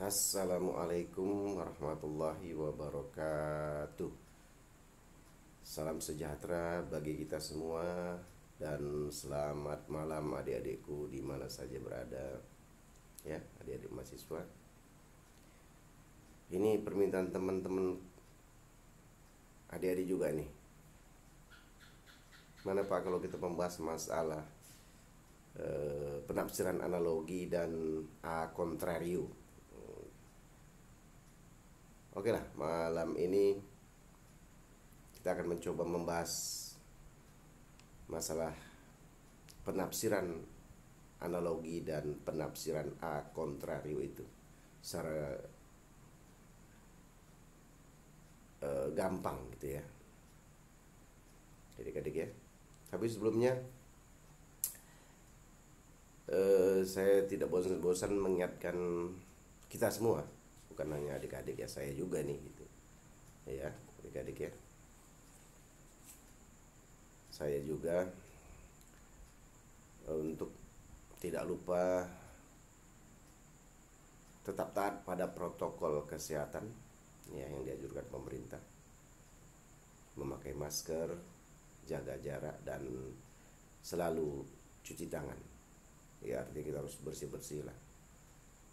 Assalamualaikum warahmatullahi wabarakatuh. Salam sejahtera bagi kita semua dan selamat malam adik-adikku di mana saja berada. Ya, adik-adik mahasiswa. Ini permintaan teman-teman adik-adik juga nih. Mana Pak kalau kita membahas masalah penafsiran analogi dan a contrario. Oke lah, malam ini kita akan mencoba membahas masalah penafsiran analogi dan penafsiran a contrario itu secara gampang gitu ya. Adik-adik ya. Tapi sebelumnya saya tidak bosan-bosan mengingatkan kita semua, bukan hanya adik-adik ya, saya juga nih gitu ya, adik-adik ya, saya juga untuk tidak lupa tetap taat pada protokol kesehatan ya yang dianjurkan pemerintah, memakai masker, jaga jarak, dan selalu cuci tangan ya. Artinya kita harus bersih-bersih lah,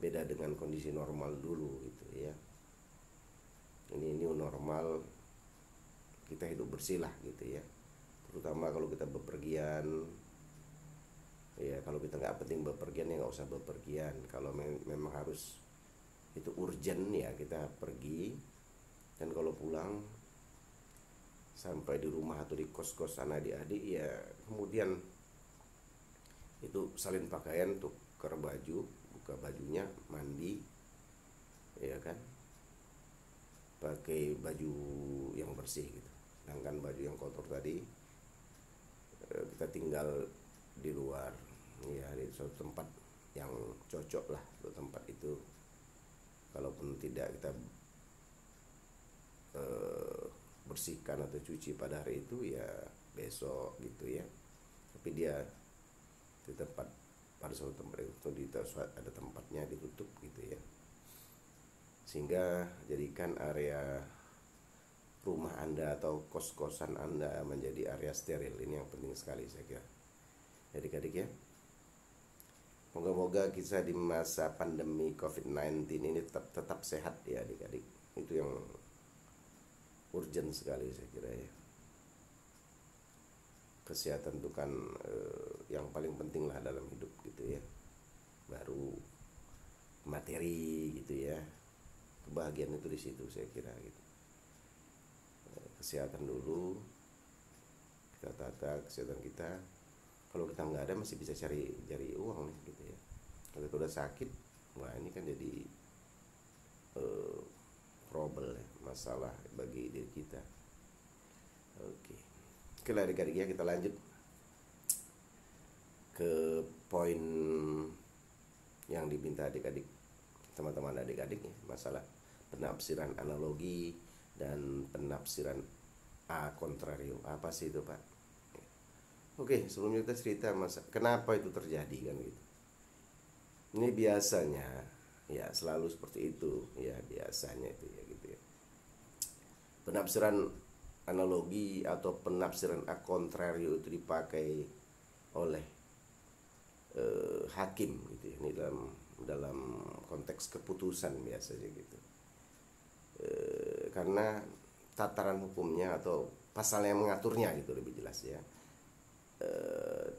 beda dengan kondisi normal dulu gitu ya. Ini new normal, kita hidup bersih lah gitu ya, terutama kalau kita bepergian ya. Kalau kita nggak penting bepergian ya nggak usah bepergian. Kalau memang harus itu urgent ya kita pergi, dan kalau pulang sampai di rumah atau di kos-kosan adik-adik ya kemudian itu salin pakaian, tukar baju, buka bajunya, mandi ya kan, pakai baju yang bersih gitu. Sedangkan baju yang kotor tadi kita tinggal di luar ya, di suatu tempat yang cocok lah untuk tempat itu. Kalaupun tidak kita bersihkan atau cuci pada hari itu ya besok gitu ya, tapi dia di tempat, pada suatu tempat itu ada tempatnya ditutup gitu ya, sehingga jadikan area rumah Anda atau kos-kosan Anda menjadi area steril. Ini yang penting sekali saya kira adik-adik ya. Moga-moga kita di masa pandemi COVID-19 ini tetap sehat ya adik-adik. Itu yang urgent sekali saya kira ya. Kesehatan itu kan yang paling penting lah dalam hidup gitu ya. Baru materi gitu ya. Kebahagiaan itu di situ saya kira gitu. Kesehatan dulu, kita tata kesehatan kita. Kalau kita nggak ada masih bisa cari uang nih gitu ya. Kalau kita udah sakit, wah ini kan jadi trouble ya, masalah bagi diri kita. Oke. Oke lah adik-adik ya, kita lanjut ke poin yang diminta adik-adik, teman-teman adik-adik ya, masalah penafsiran analogi dan penafsiran a contrario. Apa sih itu Pak? Oke, sebelumnya kita cerita kenapa itu terjadi kan gitu. Ini biasanya ya selalu seperti itu ya, biasanya itu ya gitu ya. Penafsiran analogi atau penafsiran a contrario itu dipakai oleh hakim gitu ya. Ini dalam konteks keputusan biasanya gitu. Karena tataran hukumnya atau pasal yang mengaturnya gitu lebih jelas ya,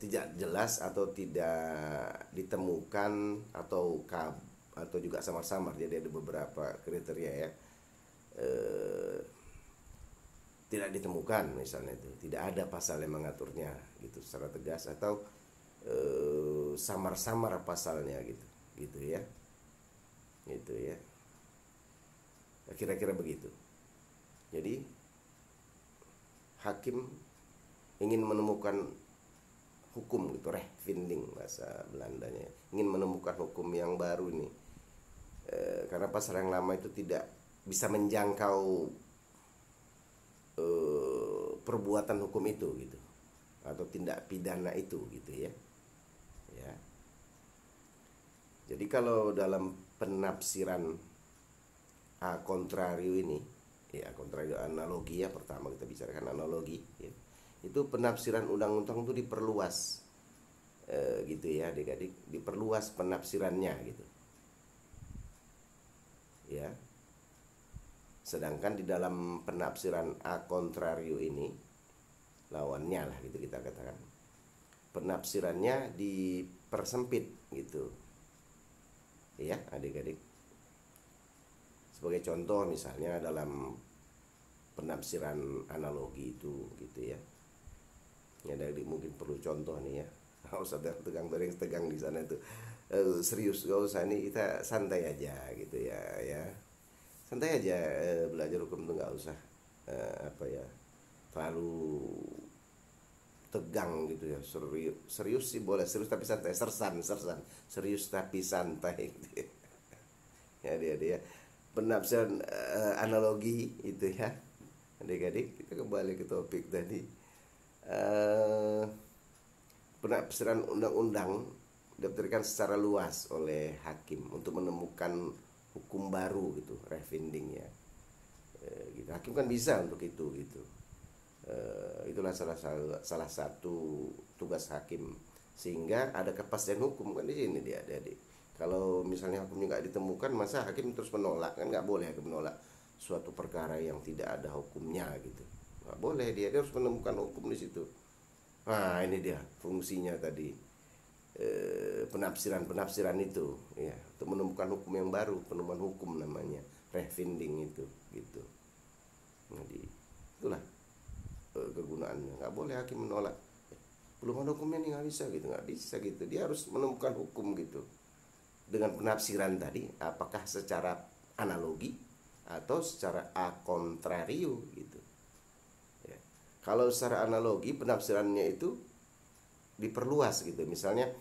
tidak jelas atau tidak ditemukan atau juga samar-samar. Jadi ada beberapa kriteria ya, tidak ditemukan misalnya, itu tidak ada pasal yang mengaturnya gitu secara tegas, atau samar-samar pasalnya gitu ya, gitu ya, kira-kira begitu. Jadi hakim ingin menemukan hukum gitu, rechtvindig bahasa Belandanya, ingin menemukan hukum yang baru ini, karena pasal yang lama itu tidak bisa menjangkau perbuatan hukum itu gitu, atau tindak pidana itu gitu ya. Jadi kalau dalam penafsiran a contrario ini, ya contrario analogi ya, pertama kita bicarakan analogi ya. Itu penafsiran undang-undang itu diperluas gitu ya adik-adik, diperluas penafsirannya gitu ya. Sedangkan di dalam penafsiran a contrario ini, lawannya lah gitu kita katakan, penafsirannya dipersempit gitu ya adik-adik. Sebagai contoh misalnya dalam penafsiran analogi itu gitu ya. Ya adik mungkin perlu contoh nih ya. Nggak usah tegang di sana itu. Serius, gak usah, nih kita santai aja gitu ya ya. Santai aja, belajar hukum itu nggak usah apa ya, terlalu tegang gitu ya. Serius sih boleh, serius tapi santai, sersan serius tapi santai gitu ya. Ya dia penafsiran analogi itu ya adik-adik. Kita kembali ke topik tadi. Penafsiran undang-undang diberikan secara luas oleh hakim untuk menemukan hukum baru gitu, refinding ya. Gitu. Hakim kan bisa untuk itu gitu. Itulah salah satu tugas hakim, sehingga ada kepastian hukum kan di sini dia adik-adik. Kalau misalnya hukumnya nggak ditemukan, masa hakim terus menolak? Kan nggak boleh hakim menolak suatu perkara yang tidak ada hukumnya gitu. Nggak boleh, dia harus menemukan hukum di situ. Nah ini dia fungsinya tadi, penafsiran itu ya, untuk menemukan hukum yang baru, penemuan hukum namanya refinding itu gitu. Jadi itulah kegunaannya. Nggak boleh hakim menolak, belum ada hukumnya nih, nggak bisa gitu. Dia harus menemukan hukum gitu dengan penafsiran tadi, apakah secara analogi atau secara a contrario gitu ya. Kalau secara analogi penafsirannya itu diperluas gitu, misalnya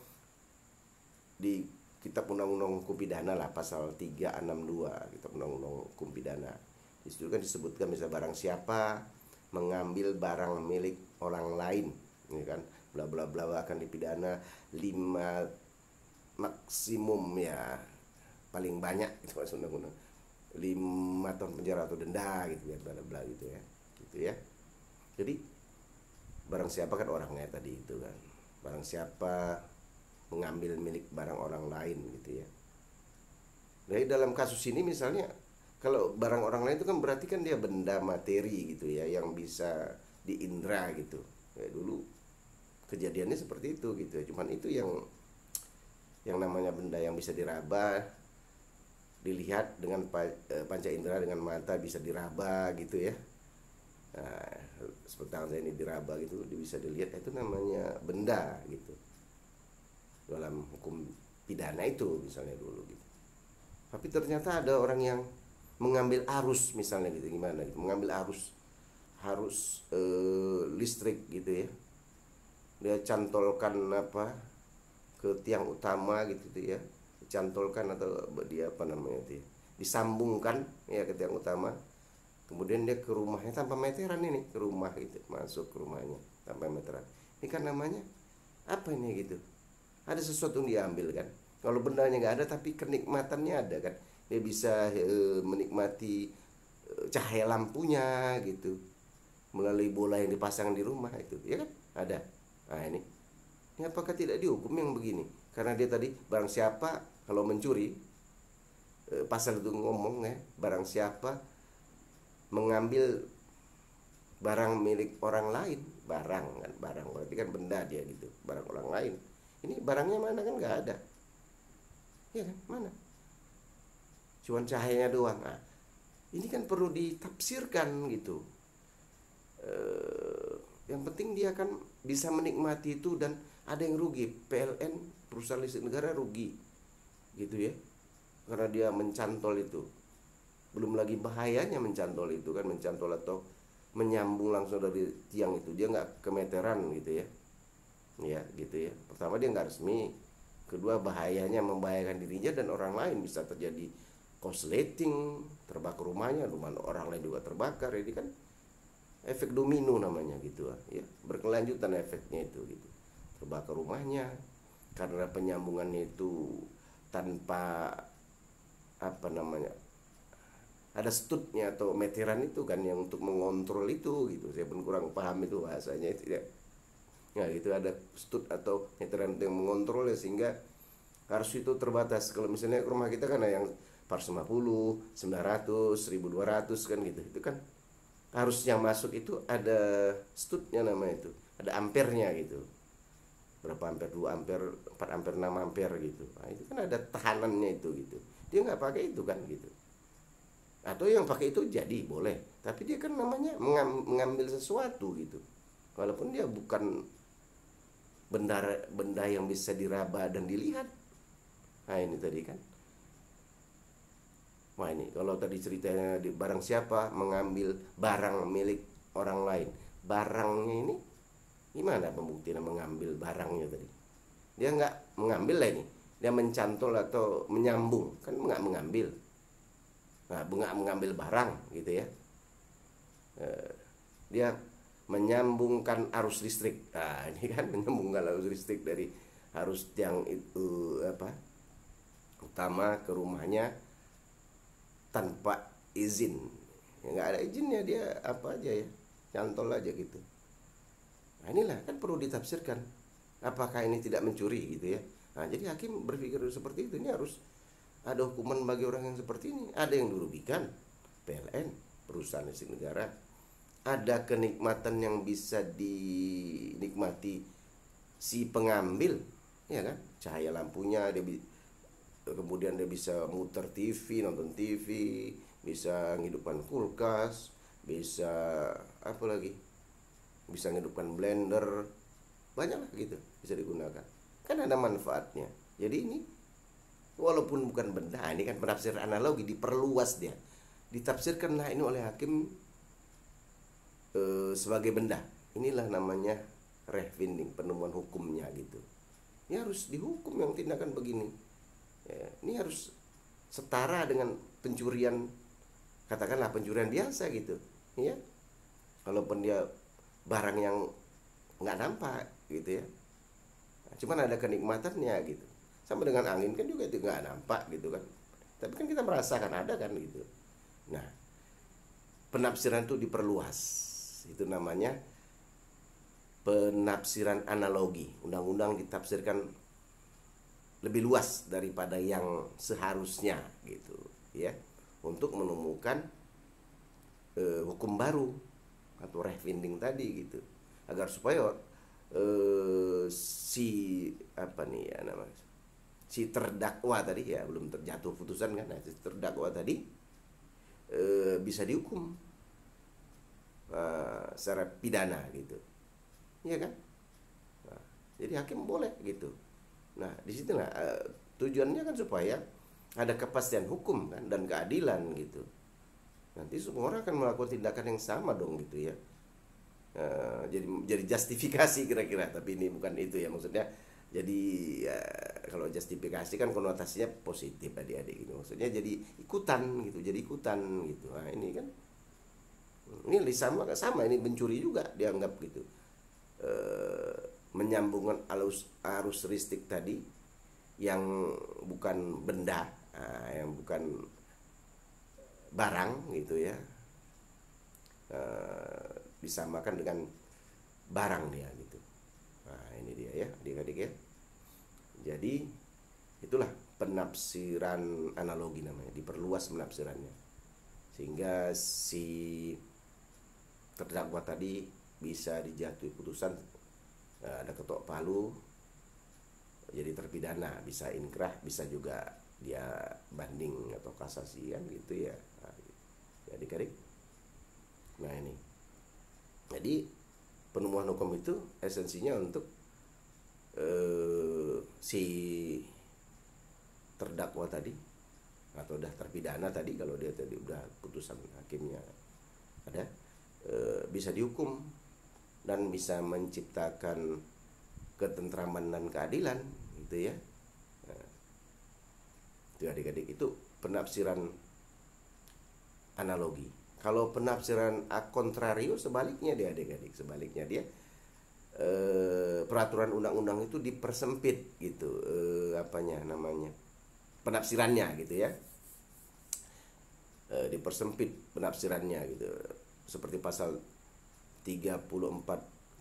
di kitab undang-undang hukum pidana lah, pasal 362 kitab undang-undang hukum pidana, di situ kan disebutkan misalnya barang siapa mengambil barang milik orang lain, ini kan bla bla bla akan dipidana 5 maksimum ya, paling banyak itu masuk undang-undang 5 tahun penjara atau denda gitu ya, bla bla gitu ya, gitu ya. Jadi barang siapa kan orangnya tadi itu kan, barang siapa mengambil milik barang orang lain gitu ya. Dari dalam kasus ini misalnya, kalau barang orang lain itu kan berarti kan dia benda materi gitu ya, yang bisa diindra gitu ya. Dulu kejadiannya seperti itu gitu ya. Cuman itu yang namanya benda yang bisa diraba, dilihat dengan panca indera, dengan mata bisa diraba gitu ya. Nah, seperti tangan saya ini diraba gitu, bisa dilihat, itu namanya benda gitu dalam hukum pidana itu misalnya dulu gitu. Tapi ternyata ada orang yang mengambil arus misalnya gitu, gimana gitu, mengambil arus listrik gitu ya, dia cantolkan apa ke tiang utama gitu ya, dicantolkan atau dia apa namanya itu ya, disambungkan ya ke tiang utama, kemudian dia ke rumahnya tanpa meteran, ini ke rumah gitu, masuk ke rumahnya tanpa meteran. Ini kan namanya apa ini gitu, ada sesuatu yang diambil kan. Kalau bendanya nggak ada tapi kenikmatannya ada kan, dia bisa menikmati cahaya lampunya gitu melalui bola yang dipasang di rumah itu ya kan, ada. Nah ini apakah tidak dihukum yang begini? Karena dia tadi barang siapa kalau mencuri, pasal itu ngomong ya, barang siapa mengambil barang milik orang lain, barang kan, barang berarti kan benda dia gitu, barang orang lain. Ini barangnya mana kan nggak ada, ya kan, mana? Cuman cahayanya doang. Nah, ini kan perlu ditafsirkan gitu. Yang penting dia kan bisa menikmati itu, dan ada yang rugi, PLN perusahaan listrik negara rugi gitu ya, karena dia mencantol itu. Belum lagi bahayanya mencantol itu kan, mencantol atau menyambung langsung dari tiang itu, dia nggak kemeteran gitu ya, ya gitu ya. Pertama dia nggak resmi, kedua bahayanya membahayakan dirinya dan orang lain, bisa terjadi korsleting, terbakar rumahnya, rumah orang lain juga terbakar. Ini kan efek domino namanya gitu ya, berkelanjutan efeknya itu gitu. Terbakar rumahnya karena penyambungannya itu tanpa apa namanya, ada stutnya atau meteran itu kan yang untuk mengontrol itu gitu. Saya pun kurang paham itu bahasanya itu ya. Ya gitu, ada stut atau meteran yang mengontrol ya, sehingga harus itu terbatas. Kalau misalnya rumah kita kan ada yang 450, 900, 1200 kan gitu. Itu kan harus yang masuk itu ada stutnya namanya itu. Ada ampernya gitu. Berapa ampere, 2 ampere, 4 ampere, 6 ampere gitu. Nah, itu kan ada tahanannya itu gitu. Dia nggak pakai itu kan gitu. Atau yang pakai itu jadi boleh, tapi dia kan namanya mengambil sesuatu gitu. Walaupun dia bukan benda yang bisa diraba dan dilihat. Nah ini tadi kan. Wah ini kalau tadi ceritanya di barang siapa mengambil barang milik orang lain, barangnya ini gimana pembuktian mengambil barangnya tadi? Dia nggak mengambil lah ini, dia mencantol atau menyambung, kan nggak mengambil. Nah, nggak mengambil barang gitu ya. Dia menyambungkan arus listrik. Nah ini kan menyambungkan arus listrik dari arus tiang itu apa utama ke rumahnya tanpa izin. Ya, nggak ada izinnya, dia apa aja ya, nyantol aja gitu. Nah inilah kan perlu ditafsirkan, apakah ini tidak mencuri gitu ya. Nah jadi hakim berpikir seperti itu. Ini harus ada hukuman bagi orang yang seperti ini. Ada yang dirugikan, PLN, perusahaan listrik negara. Ada kenikmatan yang bisa dinikmati si pengambil, ya kan? Cahaya lampunya, kemudian dia bisa muter TV, nonton TV, bisa menghidupkan kulkas, bisa apa lagi? Bisa menghidupkan blender, banyak lah gitu bisa digunakan. Kan ada manfaatnya. Jadi ini walaupun bukan benda, ini kan penafsiran analogi, diperluas dia, ditafsirkan lah ini oleh hakim sebagai benda. Inilah namanya rechtfinding, penemuan hukumnya gitu. Ini harus dihukum yang tindakan begini ya, ini harus setara dengan pencurian, katakanlah pencurian biasa gitu ya. Kalaupun dia barang yang nggak nampak gitu ya, nah, cuman ada kenikmatannya gitu. Sama dengan angin kan juga itu nggak nampak gitu kan, tapi kan kita merasakan ada kan gitu. Nah penafsiran itu diperluas, itu namanya penafsiran analogi. Undang-undang ditafsirkan lebih luas daripada yang seharusnya gitu ya, untuk menemukan hukum baru atau rechtfinding tadi gitu, agar supaya si apa nih ya namanya, si terdakwa tadi ya, belum terjatuh putusan kan, nah, si terdakwa tadi bisa dihukum secara pidana gitu, iya kan? Nah, jadi hakim boleh gitu. Nah disitulah tujuannya kan supaya ada kepastian hukum kan dan keadilan gitu. Nanti semua orang akan melakukan tindakan yang sama dong gitu ya. Jadi justifikasi kira-kira, tapi ini bukan itu ya maksudnya. Jadi kalau justifikasi kan konotasinya positif adik-adik gitu, maksudnya jadi ikutan gitu, jadi ikutan gitu. Nah ini kan ini sama ini mencuri juga dianggap gitu, menyambungkan arus listrik tadi yang bukan benda, yang bukan barang gitu ya, disamakan dengan barang dia gitu. Nah ini dia ya adik-adik ya. Jadi itulah penafsiran analogi namanya, diperluas penafsirannya sehingga si terdakwa tadi bisa dijatuhi putusan, ada ketok palu, jadi terpidana, bisa inkrah, bisa juga dia banding atau kasasi kan gitu ya. Nah, ya adik-adik. Nah ini jadi penemuan hukum itu esensinya untuk si terdakwa tadi atau udah terpidana tadi, kalau dia tadi udah putusan hakimnya ada, bisa dihukum dan bisa menciptakan ketentraman dan keadilan gitu ya. Nah, itu adik-adik, itu penafsiran analogi. Kalau penafsiran a contrario sebaliknya dia adik-adik, sebaliknya dia peraturan undang-undang itu dipersempit gitu, apanya namanya, penafsirannya gitu ya. dipersempit penafsirannya gitu. Seperti pasal 34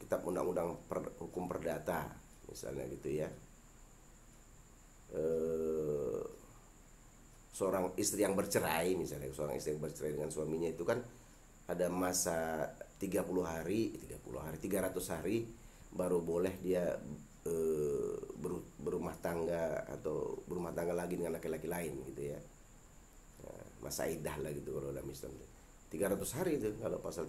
Kitab Undang-Undang Hukum Perdata misalnya gitu ya. Seorang istri yang bercerai misalnya, seorang istri yang bercerai dengan suaminya itu kan ada masa 300 hari baru boleh dia berumah tangga atau berumah tangga lagi dengan laki-laki lain gitu ya. Nah, masa iddah lah gitu kalau dalam Islam. 300 hari itu kalau pasal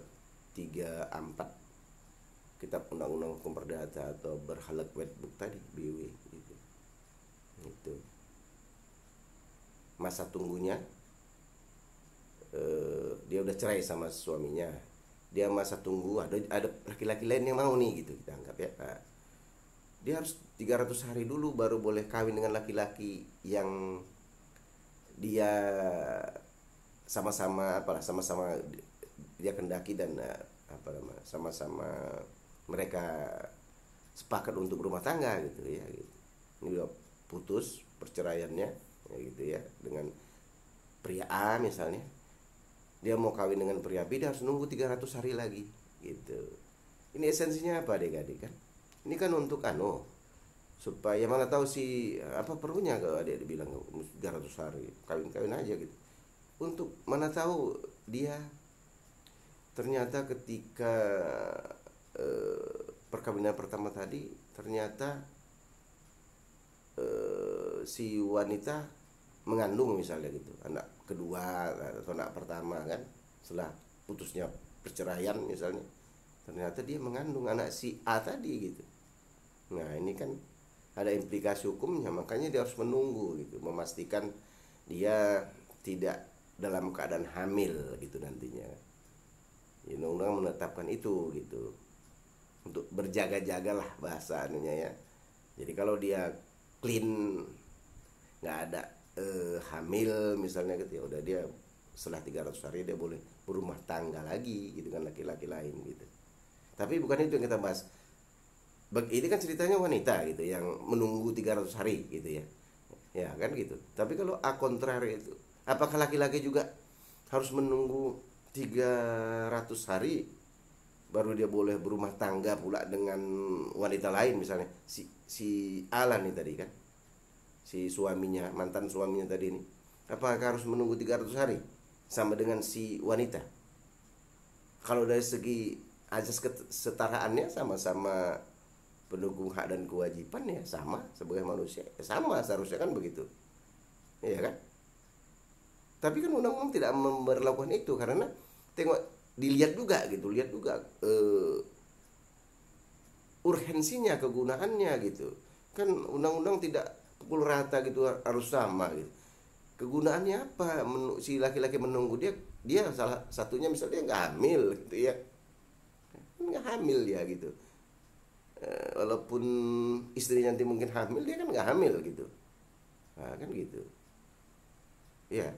34 Kitab Undang-Undang Hukum Perdata atau Berhalak Wetboek tadi, BW gitu. Itu masa tunggunya, dia udah cerai sama suaminya, dia masa tunggu ada laki-laki lain yang mau nih gitu, kita anggap ya. Nah, dia harus 300 hari dulu baru boleh kawin dengan laki-laki yang dia sama-sama sama-sama dia kendaki dan sama-sama mereka sepakat untuk berumah tangga gitu ya gitu. Ini udah putus perceraiannya ya gitu ya, dengan pria A misalnya, dia mau kawin dengan pria B, dia harus nunggu 300 hari lagi gitu. Ini esensinya apa adik-adik kan? Ini kan untuk supaya mana tahu si apa perlunya kalau dia dibilang 300 hari kawin-kawin aja gitu. Untuk mana tahu dia ternyata ketika perkawinan pertama tadi ternyata si wanita mengandung misalnya gitu, anak kedua atau anak pertama kan, setelah putusnya perceraian misalnya, ternyata dia mengandung anak si A tadi gitu. Nah ini kan ada implikasi hukumnya, makanya dia harus menunggu gitu, memastikan dia tidak dalam keadaan hamil gitu nantinya. Undang-undang menetapkan itu gitu, untuk berjaga-jaga lah bahasa anunya ya. Jadi kalau dia clean, nggak ada hamil misalnya gitu, ya udah dia setelah 300 hari dia boleh berumah tangga lagi gitu dengan laki-laki lain gitu. Tapi bukan itu yang kita bahas. Ini kan ceritanya wanita gitu yang menunggu 300 hari gitu ya. Ya kan gitu. Tapi kalau a contrary itu, apakah laki-laki juga harus menunggu 300 hari baru dia boleh berumah tangga pula dengan wanita lain misalnya? Si Alan nih tadi kan, si suaminya, mantan suaminya tadi ini, apakah harus menunggu 300 hari sama dengan si wanita? Kalau dari segi azas kesetaraannya sama-sama pendukung hak dan kewajiban ya sama sebagai manusia, ya sama seharusnya kan begitu, iya kan? Tapi kan undang-undang tidak memberlakukan itu karena tengok, dilihat juga gitu, lihat juga urgensinya, kegunaannya gitu. Kan undang-undang tidak pukul rata gitu harus sama gitu. Kegunaannya apa? Si laki-laki menunggu dia salah satunya misalnya dia nggak hamil gitu ya, nggak hamil ya gitu. Walaupun istri nanti mungkin hamil, dia kan nggak hamil gitu. Nah, kan gitu ya.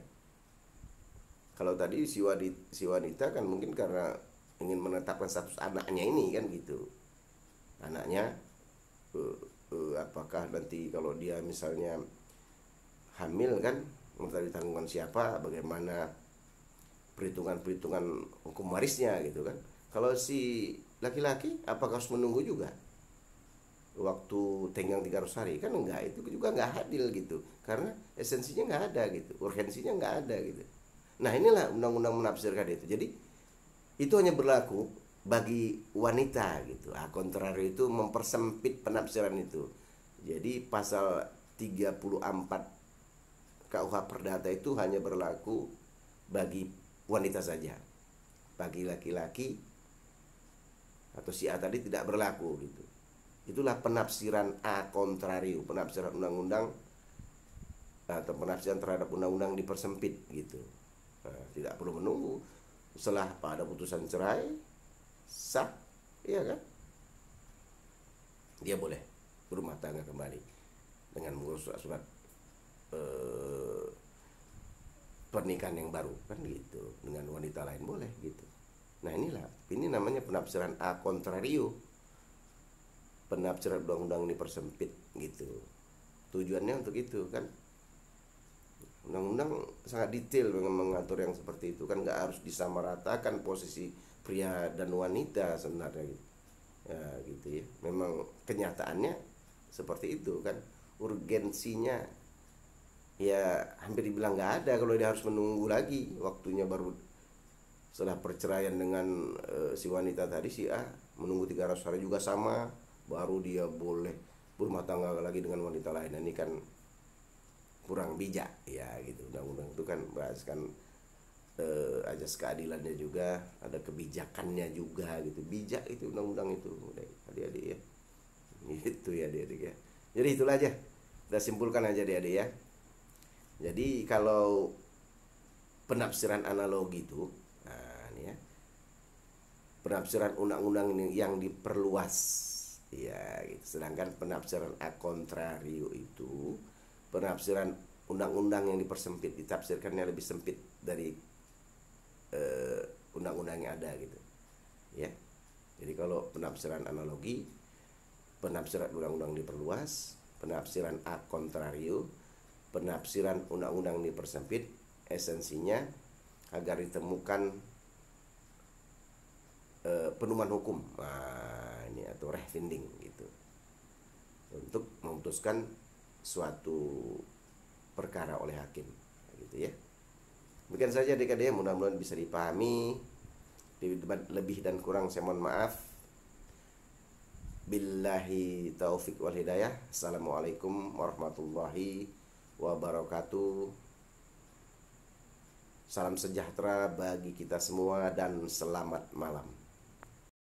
Kalau tadi si wanita kan mungkin karena ingin menetapkan status anaknya ini kan gitu, anaknya apakah nanti kalau dia misalnya hamil kan minta ditanggungan siapa, bagaimana perhitungan hukum warisnya gitu kan. Kalau si laki-laki apakah harus menunggu juga waktu tenggang 300 hari? Kan enggak, itu juga enggak adil gitu, karena esensinya enggak ada gitu, urgensinya enggak ada gitu. Nah inilah undang-undang menafsirkan itu. Jadi itu hanya berlaku bagi wanita gitu. Kontrari itu mempersempit penafsiran itu. Jadi pasal 34 KUH Perdata itu hanya berlaku bagi wanita saja. Bagi laki-laki atau si A tadi tidak berlaku gitu. Itulah penafsiran a contrario, penafsiran undang-undang atau penafsiran terhadap undang-undang dipersempit gitu. Nah, tidak perlu menunggu setelah pada putusan cerai sah, iya kan? Dia boleh berumah tangga kembali dengan mengurus surat pernikahan yang baru kan gitu, dengan wanita lain boleh gitu. Nah ini namanya penafsiran a contrario, penafsiran undang-undang dipersempit gitu. Tujuannya untuk itu kan. Undang-undang sangat detail mengatur yang seperti itu kan, nggak harus disamaratakan posisi pria dan wanita sebenarnya gitu. Ya gitu ya. Memang kenyataannya seperti itu kan. Urgensinya ya hampir dibilang nggak ada kalau dia harus menunggu lagi waktunya, baru setelah perceraian dengan si wanita tadi, si A menunggu 300 hari juga sama, baru dia boleh berumah tangga lagi dengan wanita lain. Nah, ini kan kurang bijak ya gitu. Undang-undang itu kan bahas kan ajas keadilannya juga, ada kebijakannya juga gitu. Bijak itu undang-undang itu, adik-adik ya. Itu ya adik-adik ya. Jadi itulah aja. Kita simpulkan aja adik-adik ya. Jadi kalau penafsiran analogi itu, nah ini ya, penafsiran undang-undang ini yang diperluas ya gitu. Sedangkan penafsiran a contrario itu penafsiran undang-undang yang dipersempit, ditafsirkannya lebih sempit dari undang-undang yang ada gitu ya. Jadi kalau penafsiran analogi, penafsiran undang-undang diperluas, penafsiran a contrario, penafsiran undang-undang dipersempit, esensinya agar ditemukan pedoman hukum, nah ini, atau rechtfinding gitu, untuk memutuskan suatu perkara oleh hakim gitu ya. Demikian saja adik-adik, mudah-mudahan bisa dipahami. Lebih dan kurang saya mohon maaf. Billahi taufik wal hidayah. Assalamualaikum warahmatullahi wabarakatuh. Salam sejahtera bagi kita semua dan selamat malam.